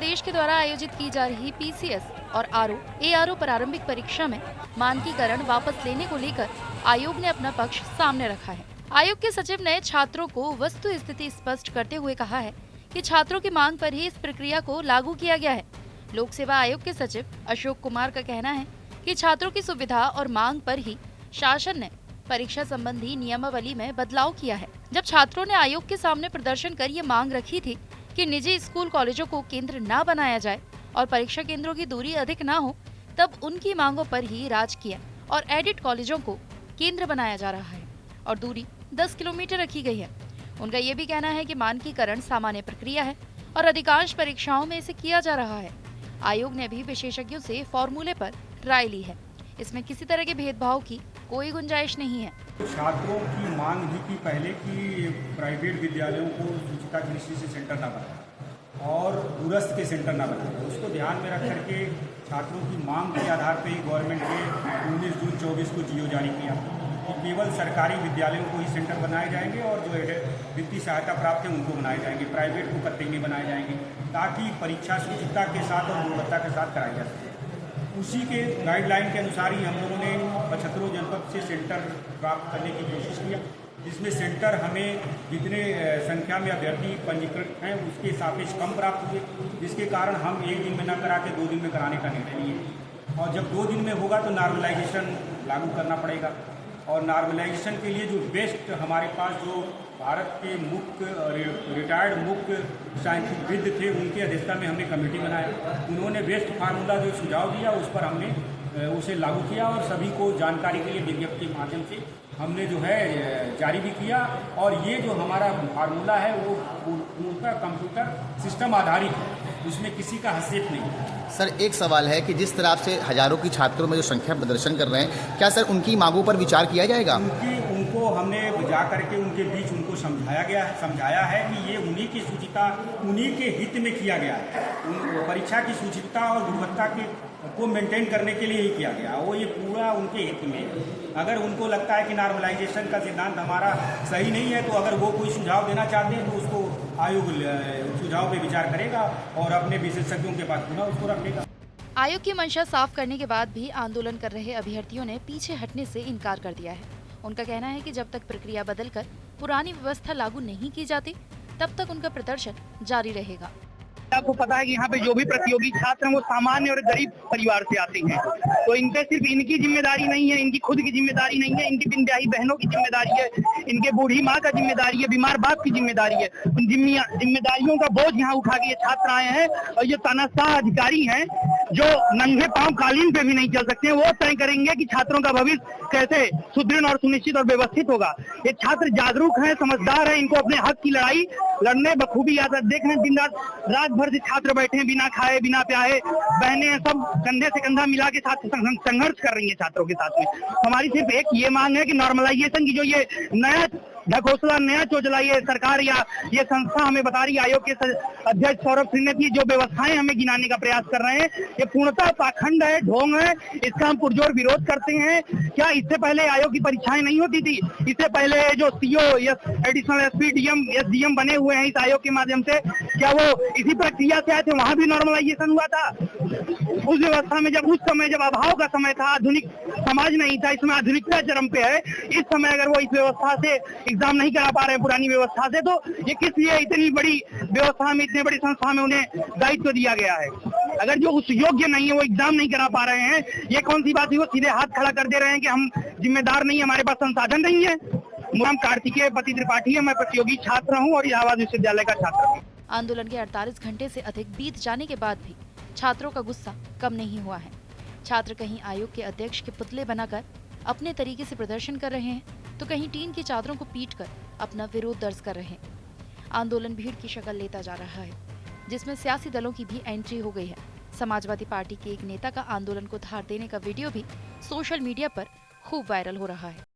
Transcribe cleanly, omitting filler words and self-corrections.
प्रदेश के द्वारा आयोजित की जा रही पीसीएस और आरओ एआरओ प्रारंभिक परीक्षा में मानकीकरण वापस लेने को लेकर आयोग ने अपना पक्ष सामने रखा है। आयोग के सचिव ने छात्रों को वस्तु स्थिति स्पष्ट करते हुए कहा है कि छात्रों की मांग पर ही इस प्रक्रिया को लागू किया गया है। लोक सेवा आयोग के सचिव अशोक कुमार का कहना है कि छात्रों की सुविधा और मांग पर ही शासन ने परीक्षा संबंधी नियमावली में बदलाव किया है। जब छात्रों ने आयोग के सामने प्रदर्शन कर ये मांग रखी थी कि निजी स्कूल कॉलेजों को केंद्र न बनाया जाए और परीक्षा केंद्रों की दूरी अधिक न हो, तब उनकी मांगों पर ही राज किया और एडिट कॉलेजों को केंद्र बनाया जा रहा है और दूरी 10 किलोमीटर रखी गई है। उनका ये भी कहना है कि मानकीकरण सामान्य प्रक्रिया है और अधिकांश परीक्षाओं में इसे किया जा रहा है। आयोग ने भी विशेषज्ञों से फॉर्मूले पर राय ली है। इसमें किसी तरह के भेदभाव की कोई गुंजाइश नहीं है। छात्रों की मांग भी थी पहले कि प्राइवेट विद्यालयों को शुचिता की दृष्टि से सेंटर न बनाए और दूरस्थ के सेंटर न बनाए। उसको ध्यान में रख करके छात्रों की मांग के आधार पर ही गवर्नमेंट ने 19 जून 24 को जियो जारी किया कि केवल सरकारी विद्यालयों को ही सेंटर बनाए जाएंगे और जो वित्तीय सहायता प्राप्त है उनको बनाए जाएंगे, प्राइवेट को कत्ते में बनाए जाएंगे, ताकि परीक्षा शुचिता के साथ और गुणवत्ता के साथ कराई जा सके। उसी के गाइडलाइन के अनुसार ही हम लोगों ने 75 जनपद से सेंटर प्राप्त करने की कोशिश किया, जिसमें सेंटर हमें जितने संख्या में अभ्यर्थी पंजीकृत हैं उसके सापेक्ष कम प्राप्त हुए, जिसके कारण हम एक दिन में न करा के 2 दिन में कराने का निर्णय लिए। और जब 2 दिन में होगा तो नॉर्मलाइजेशन लागू करना पड़ेगा और नॉर्मलाइजेशन के लिए जो बेस्ट हमारे पास जो भारत के मुख्य रिटायर्ड मुख्य सांख्यविद थे उनकी अध्यक्षता में हमने कमेटी बनाया। उन्होंने बेस्ट फार्मूला जो सुझाव दिया उस पर हमने उसे लागू किया और सभी को जानकारी के लिए विज्ञप्ति के माध्यम से हमने जो है जारी भी किया। और ये जो हमारा फार्मूला है वो पूर्णतः कंप्यूटर सिस्टम आधारित है, उसमें किसी का हस्तक्षेप नहीं है। सर, एक सवाल है कि जिस तरह से हजारों की छात्रों में जो संख्या प्रदर्शन कर रहे हैं, क्या सर उनकी मांगों पर विचार किया जाएगा? उनको हमने जा करके उनके बीच उनको समझाया है कि ये उन्हीं की शुचिता उन्हीं के हित में किया गया है। परीक्षा की शुचिता और गुणवत्ता को मेंटेन करने के लिए ही किया गया, वो ये पूरा उनके हित में। अगर उनको लगता है कि नॉर्मलाइजेशन का सिद्धांत हमारा सही नहीं है तो अगर वो कोई सुझाव देना चाहते हैं तो उसको आयोग सुझाव पे विचार करेगा और अपने विशेषज्ञों के पास पुनः उसको रखेगा। आयोग की मंशा साफ करने के बाद भी आंदोलन कर रहे अभ्यर्थियों ने पीछे हटने से इनकार कर दिया है। उनका कहना है कि जब तक प्रक्रिया बदलकर पुरानी व्यवस्था लागू नहीं की जाती तब तक उनका प्रदर्शन जारी रहेगा। आपको पता है कि यहाँ पे जो भी प्रतियोगी छात्र हैं वो सामान्य और गरीब परिवार से आते हैं, तो इन पे सिर्फ इनकी जिम्मेदारी नहीं है, इनकी खुद की जिम्मेदारी नहीं है, इनकी बिंदाई बहनों की जिम्मेदारी है, इनके बूढ़ी माँ का जिम्मेदारी है, बीमार बाप की जिम्मेदारी है। उन जिम्मेदारियों का बोझ यहाँ उठा के ये छात्र आए हैं और ये तानाशाह अधिकारी हैं जो नंगे पांव कालीन पे भी नहीं चल सकते हैं। वो तय करेंगे कि छात्रों का भविष्य कैसे सुदृढ़ और सुनिश्चित और व्यवस्थित होगा। ये छात्र जागरूक हैं, समझदार हैं, इनको अपने हक की लड़ाई लड़ने बखूबी आता देख रहे हैं। दिन रात भर से छात्र बैठे हैं, बिना खाए बिना प्याए, बहनें सब कंधे से कंधा मिला के साथ संघर्ष कर रही है छात्रों के साथ में। हमारी सिर्फ एक ये मांग है कि नॉर्मलाइजेशन की जो ये नया ढकोसला नया चोचला ये सरकार या ये संस्था हमें बता रही है, आयोग के अध्यक्ष सौरभ सिंह ने जो व्यवस्थाएं हमें गिनाने का प्रयास कर रहे हैं, ये पूर्णतः पाखंड है, ढोंग है। इसका हम पुरजोर विरोध करते हैं। क्या इससे पहले आयोग की परीक्षाएं नहीं होती थी? इससे पहले जो सीओ या एडिशनल एसपी डीएम एसडीएम बने हुए हैं इस आयोग के माध्यम से, क्या वो इसी प्रक्रिया से आए थे? वहां भी नॉर्मलाइजेशन हुआ था। उस व्यवस्था में जब अभाव का समय था, आधुनिक समाज नहीं था, इसमें आधुनिकता चरम पे है। इस समय अगर वो इस व्यवस्था से एग्जाम नहीं करा पा रहे हैं पुरानी व्यवस्था से, तो ये किस लिए इतनी बड़ी व्यवस्था में इतनी बड़ी संस्था में उन्हें दायित्व दिया गया है? अगर जो उस योग्य नहीं है वो एग्जाम नहीं करा पा रहे हैं, ये कौन सी बात है? वो सीधे हाथ खड़ा कर दे रहे हैं कि हम जिम्मेदार नहीं, हमारे पास संसाधन नहीं है। नाम कार्तिकेय पति त्रिपाठी है, मैं प्रतियोगी छात्र हूँ और इलाहाबाद विश्वविद्यालय का छात्र हूँ। आंदोलन के 48 घंटे से अधिक बीत जाने के बाद भी छात्रों का गुस्सा कम नहीं हुआ है। छात्र कहीं आयोग के अध्यक्ष के पुतले बनाकर अपने तरीके से प्रदर्शन कर रहे हैं, तो कहीं टीन की चादरों को पीटकर अपना विरोध दर्ज कर रहे हैं। आंदोलन भीड़ की शक्ल लेता जा रहा है, जिसमें सियासी दलों की भी एंट्री हो गई है। समाजवादी पार्टी के एक नेता का आंदोलन को धार देने का वीडियो भी सोशल मीडिया पर खूब वायरल हो रहा है।